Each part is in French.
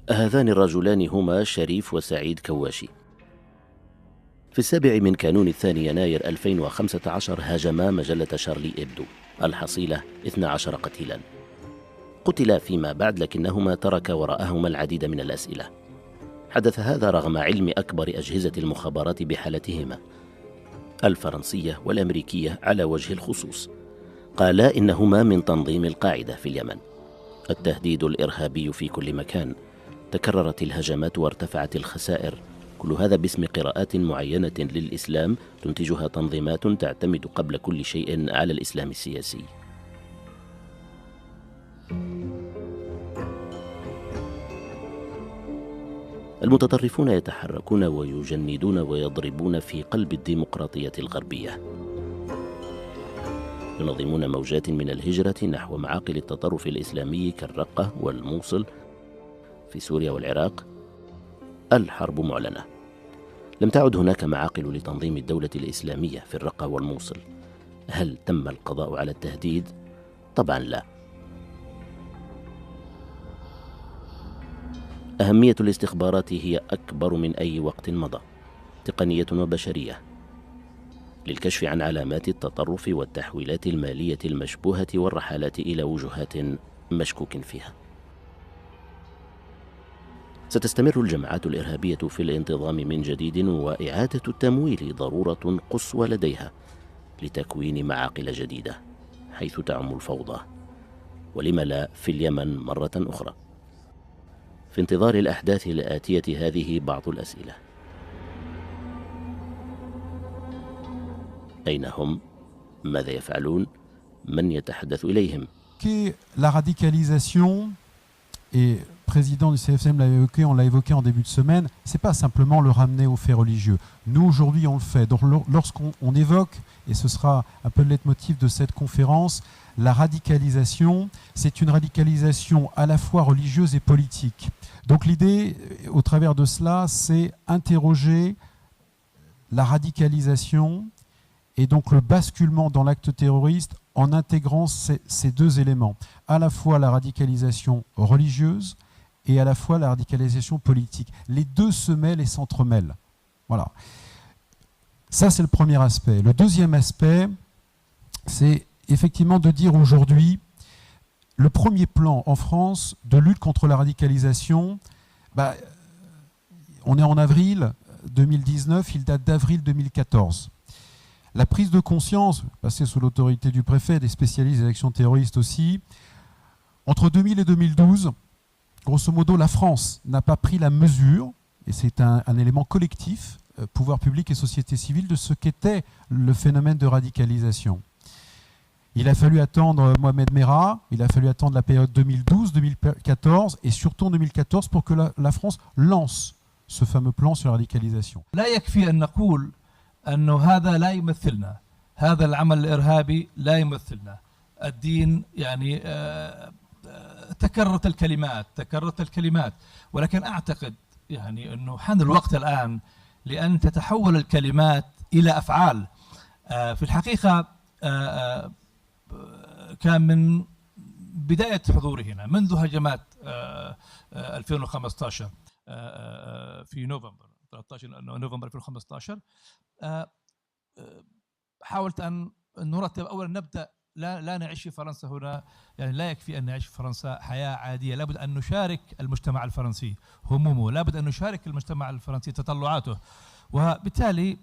هذان الرجلان هما شريف وسعيد كواشي. في 7 كانون 2 يناير 2015 هاجما مجلة شارلي إبدو، الحصيلة 12 قتيلا. قتلا فيما بعد، لكنهما ترك وراءهما العديد من الأسئلة. حدث هذا رغم علم أكبر أجهزة المخابرات بحالتهما، الفرنسية والأمريكية على وجه الخصوص. قالا إنهما من تنظيم القاعدة في اليمن. التهديد الإرهابي في كل مكان، تكررت الهجمات وارتفعت الخسائر، كل هذا باسم قراءات معينة للإسلام تنتجها تنظيمات تعتمد قبل كل شيء على الإسلام السياسي. المتطرفون يتحركون ويجندون ويضربون في قلب الديمقراطية الغربية. ينظمون موجات من الهجرة نحو معاقل التطرف الإسلامي كالرقة والموصل في سوريا والعراق. الحرب معلنة. لم تعد هناك معاقل لتنظيم الدولة الإسلامية في الرقة والموصل. هل تم القضاء على التهديد؟ طبعا لا. أهمية الاستخبارات هي أكبر من أي وقت مضى، تقنية وبشرية، للكشف عن علامات التطرف والتحويلات المالية المشبوهة والرحلات إلى وجهات مشكوك فيها. ستستمر الجماعات الإرهابية في الانتظام من جديد، وإعادة التمويل ضرورة قصوى لديها لتكوين معاقل جديدة حيث تعم الفوضى، ولم لا في اليمن مرة أخرى. في انتظار الأحداث الآتية هذه بعض الأسئلة: أين هم؟ ماذا يفعلون؟ من يتحدث إليهم؟ La radicalisation, et le président du CFCM l'a évoqué, on l'a évoqué en début de semaine, c'est pas simplement le ramener aux faits religieux. Nous aujourd'hui on le fait. Donc lorsqu'on évoque, et ce sera un peu le leitmotiv de cette conférence, la radicalisation, c'est une radicalisation à la fois religieuse et politique. Donc l'idée, au travers de cela, c'est interroger la radicalisation et donc le basculement dans l'acte terroriste en intégrant ces deux éléments, à la fois la radicalisation religieuse et à la fois la radicalisation politique. Les deux se mêlent et s'entremêlent. Voilà. Ça, c'est le premier aspect. Le deuxième aspect, c'est effectivement de dire aujourd'hui, le premier plan en France de lutte contre la radicalisation, on est en avril 2019, il date d'avril 2014. La prise de conscience, passée sous l'autorité du préfet, des spécialistes des actions terroristes aussi, entre 2000 et 2012, grosso modo, la France n'a pas pris la mesure, et c'est un élément collectif, pouvoir public et société civile, de ce qu'était le phénomène de radicalisation. Il a fallu attendre Mohamed Merah, il a fallu attendre la période 2012-2014, et surtout en 2014 pour que la France lance ce fameux plan sur la radicalisation. أنه هذا لا يمثلنا، هذا العمل الإرهابي لا يمثلنا. الدين يعني تكررت الكلمات، ولكن أعتقد يعني أنه حان الوقت الآن لأن تتحول الكلمات إلى أفعال. في الحقيقة كان من بداية حضوره هنا منذ هجمات 2015 في نوفمبر 13 نوفمبر 2015 حاولت أن نرتب. أولا نبدأ لا نعيش في فرنسا هنا، يعني لا يكفي أن نعيش في فرنسا حياة عادية، لابد أن نشارك المجتمع الفرنسي همومه، لابد أن نشارك المجتمع الفرنسي تطلعاته، وبالتالي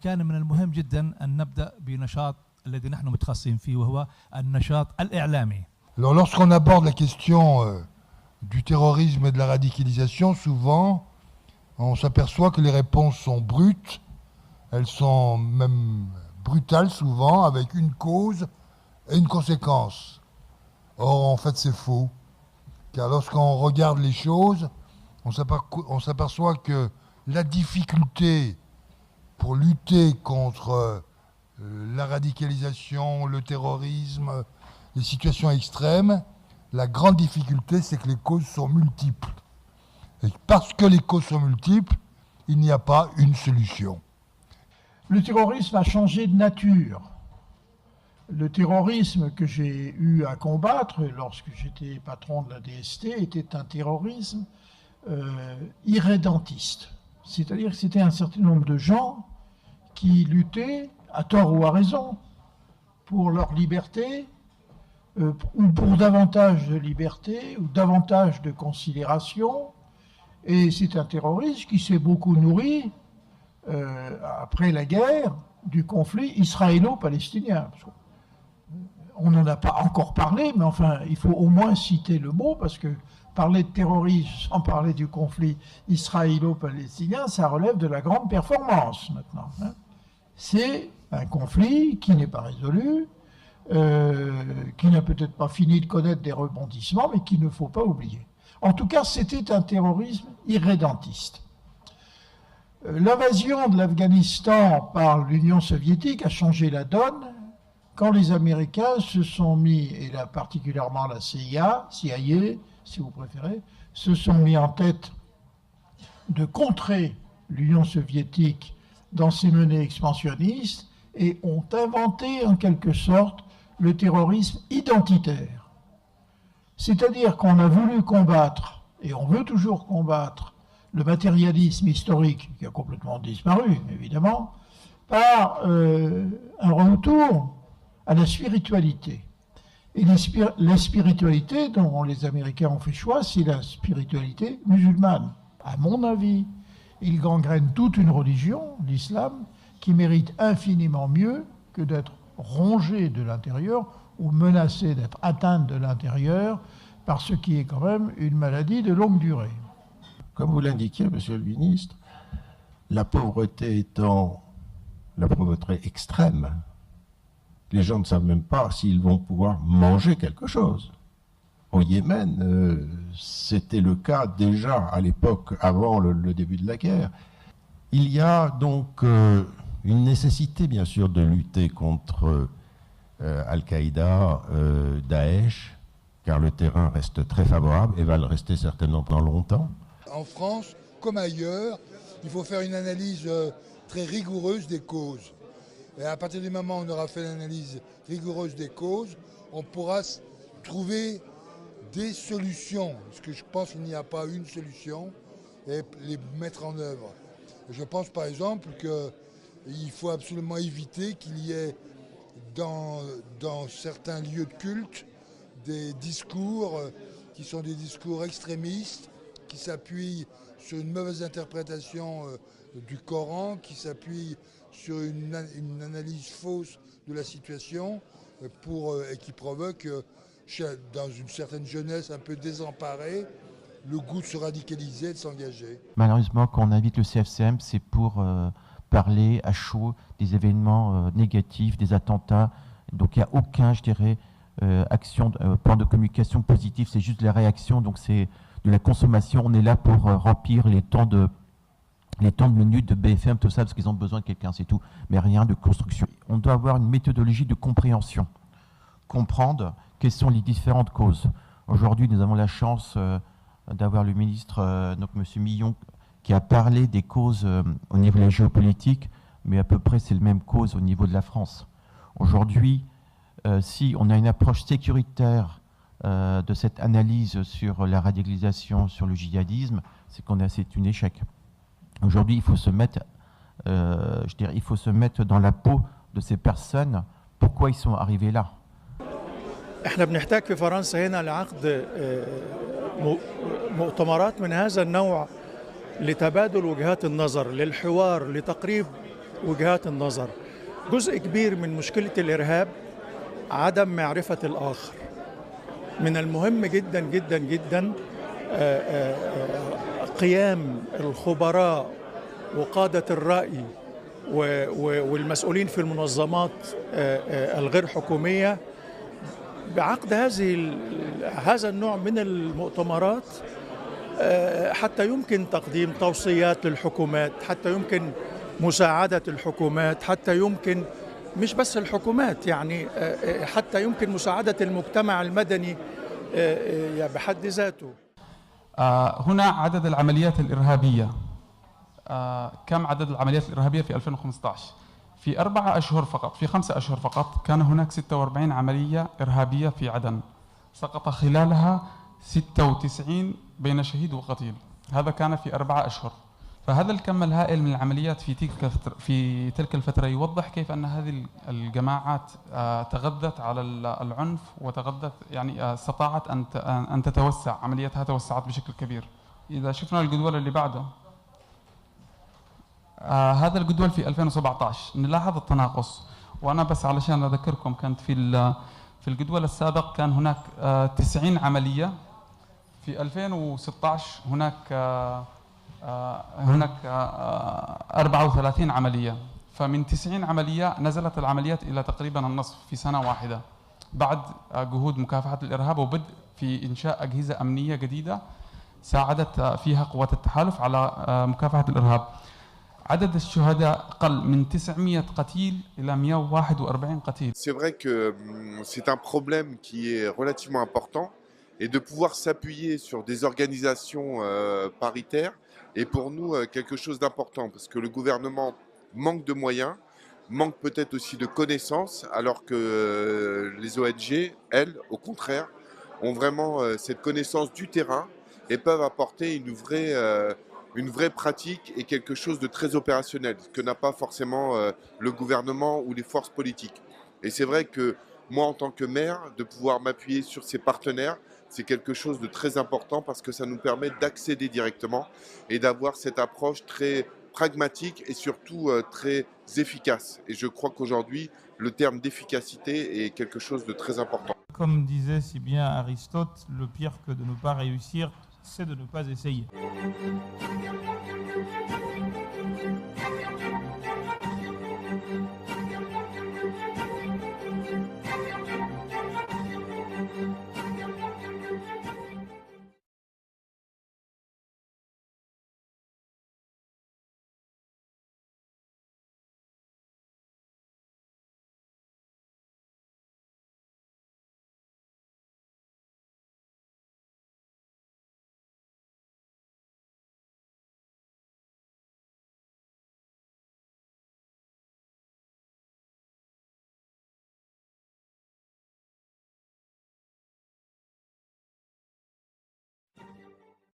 كان من المهم جدا أن نبدأ بنشاط الذي نحن متخصصين فيه وهو النشاط الإعلامي. Alors lorsqu'on aborde la question du terrorisme et de la radicalisation, souvent on s'aperçoit que les réponses sont brutes, elles sont même brutales souvent, avec une cause et une conséquence. Or, en fait, c'est faux. Car lorsqu'on regarde les choses, on s'aperçoit que la difficulté pour lutter contre la radicalisation, le terrorisme, les situations extrêmes, La grande difficulté, c'est que les causes sont multiples. Et parce que les causes sont multiples, il n'y a pas une solution. Le terrorisme a changé de nature. Le terrorisme que j'ai eu à combattre lorsque j'étais patron de la DST était un terrorisme irrédentiste. C'est-à-dire que c'était un certain nombre de gens qui luttaient, à tort ou à raison, pour leur liberté, ou pour davantage de liberté, ou davantage de considération. Et c'est un terrorisme qui s'est beaucoup nourri, après la guerre, du conflit israélo-palestinien. On n'en a pas encore parlé, mais enfin, il faut au moins citer le mot, parce que parler de terrorisme sans parler du conflit israélo-palestinien, ça relève de la grande performance maintenant. Hein. C'est un conflit qui n'est pas résolu, qui n'a peut-être pas fini de connaître des rebondissements, mais qu'il ne faut pas oublier. En tout cas, c'était un terrorisme irrédentiste. L'invasion de l'Afghanistan par l'Union soviétique a changé la donne quand les Américains se sont mis, et là particulièrement la CIA, si vous préférez, se sont mis en tête de contrer l'Union soviétique dans ses menées expansionnistes et ont inventé en quelque sorte le terrorisme identitaire. C'est-à-dire qu'on a voulu combattre, et on veut toujours combattre, le matérialisme historique, qui a complètement disparu, évidemment, par un retour à la spiritualité. Et la spiritualité dont les Américains ont fait choix, c'est la spiritualité musulmane. À mon avis, ils gangrènent toute une religion, l'islam, qui mérite infiniment mieux que d'être rongée de l'intérieur ou menacée d'être atteinte de l'intérieur par ce qui est quand même une maladie de longue durée. Comme vous l'indiquiez, Monsieur le Ministre, la pauvreté étant la pauvreté extrême, les gens ne savent même pas s'ils vont pouvoir manger quelque chose. Au Yémen, c'était le cas déjà à l'époque, avant le début de la guerre. Il y a donc une nécessité, bien sûr, de lutter contre Al-Qaïda, Daesh, car le terrain reste très favorable et va le rester certainement pendant longtemps. En France, comme ailleurs, il faut faire une analyse très rigoureuse des causes. Et à partir du moment où on aura fait l'analyse rigoureuse des causes, on pourra trouver des solutions. Parce que je pense qu'il n'y a pas une solution et les mettre en œuvre. Je pense par exemple qu'il faut absolument éviter qu'il y ait dans certains lieux de culte des discours qui sont des discours extrémistes, qui s'appuient sur une mauvaise interprétation du Coran, qui s'appuient sur une analyse fausse de la situation et qui provoque, dans une certaine jeunesse un peu désemparée, le goût de se radicaliser et de s'engager. Malheureusement, quand on invite le CFCM, c'est pour parler à chaud des événements négatifs, des attentats. Donc il n'y a aucun, je dirais, plan de communication positif, c'est juste de la réaction, donc c'est de la consommation. On est là pour remplir les temps de minutes de BFM, tout ça, parce qu'ils ont besoin de quelqu'un, c'est tout, mais rien de construction. On doit avoir une méthodologie de compréhension, comprendre quelles sont les différentes causes. Aujourd'hui, nous avons la chance d'avoir le ministre, donc M. Millon, qui a parlé des causes au niveau de la géopolitique, mais à peu près c'est la même cause au niveau de la France. Aujourd'hui, si on a une approche sécuritaire de cette analyse sur la radicalisation, sur le djihadisme, c'est un échec. Aujourd'hui, il faut se mettre, il faut se mettre dans la peau de ces personnes. Pourquoi ils sont arrivés là? احنا بنحتاج في فرنسا هنا لعقد مؤتمرات من هذا النوع لتبادل وجهات النظر، للحوار، لتقريب وجهات النظر. جزء كبير من مشكلة الإرهاب عدم معرفة الآخر. من المهم جدا جدا جدا قيام الخبراء وقادة الرأي والمسؤولين في المنظمات الغير حكومية بعقد هذا النوع من المؤتمرات حتى يمكن تقديم توصيات للحكومات، حتى يمكن مساعدة الحكومات، حتى يمكن مش بس الحكومات، يعني حتى يمكن مساعدة المجتمع المدني بحد ذاته. هنا عدد العمليات الإرهابية. كم عدد العمليات الإرهابية في 2015؟ في 4 أشهر فقط، في 5 أشهر فقط كان هناك 46 عملية إرهابية في عدن، سقط خلالها 96 بين شهيد وقتيل. هذا كان في 4 أشهر. فهذا الكم الهائل من العمليات في تلك الفترة يوضح كيف أن هذه الجماعات تغذت على العنف وتغذت، يعني استطاعت أن تتوسع، عملياتها توسعت بشكل كبير. إذا شفنا الجدول اللي بعده، هذا الجدول في 2017 نلاحظ التناقص. وأنا بس علشان أذكركم، كانت في الجدول السابق كان هناك 90 عملية. في 2016 هناك 34 عملية. فمن 90 عملية نزلت العمليات إلى تقريبا النصف في سنة واحدة، بعد جهود مكافحة الإرهاب وبدء في إنشاء أجهزة أمنية جديدة ساعدت فيها قوات التحالف على مكافحة الإرهاب. عدد الشهداء قل من 900 قتيل إلى 141 قتيل. C'est vrai que c'est un problème qui est relativement important, et de pouvoir s'appuyer sur des organisations paritaires est pour nous quelque chose d'important, parce que le gouvernement manque de moyens, manque peut-être aussi de connaissances, alors que les ONG, elles, au contraire, ont vraiment cette connaissance du terrain et peuvent apporter une vraie pratique et quelque chose de très opérationnel, que n'a pas forcément le gouvernement ou les forces politiques. Et c'est vrai que moi, en tant que maire, de pouvoir m'appuyer sur ces partenaires, c'est quelque chose de très important, parce que ça nous permet d'accéder directement et d'avoir cette approche très pragmatique et surtout très efficace. Et je crois qu'aujourd'hui, le terme d'efficacité est quelque chose de très important. Comme disait si bien Aristote, le pire que de ne pas réussir, c'est de ne pas essayer.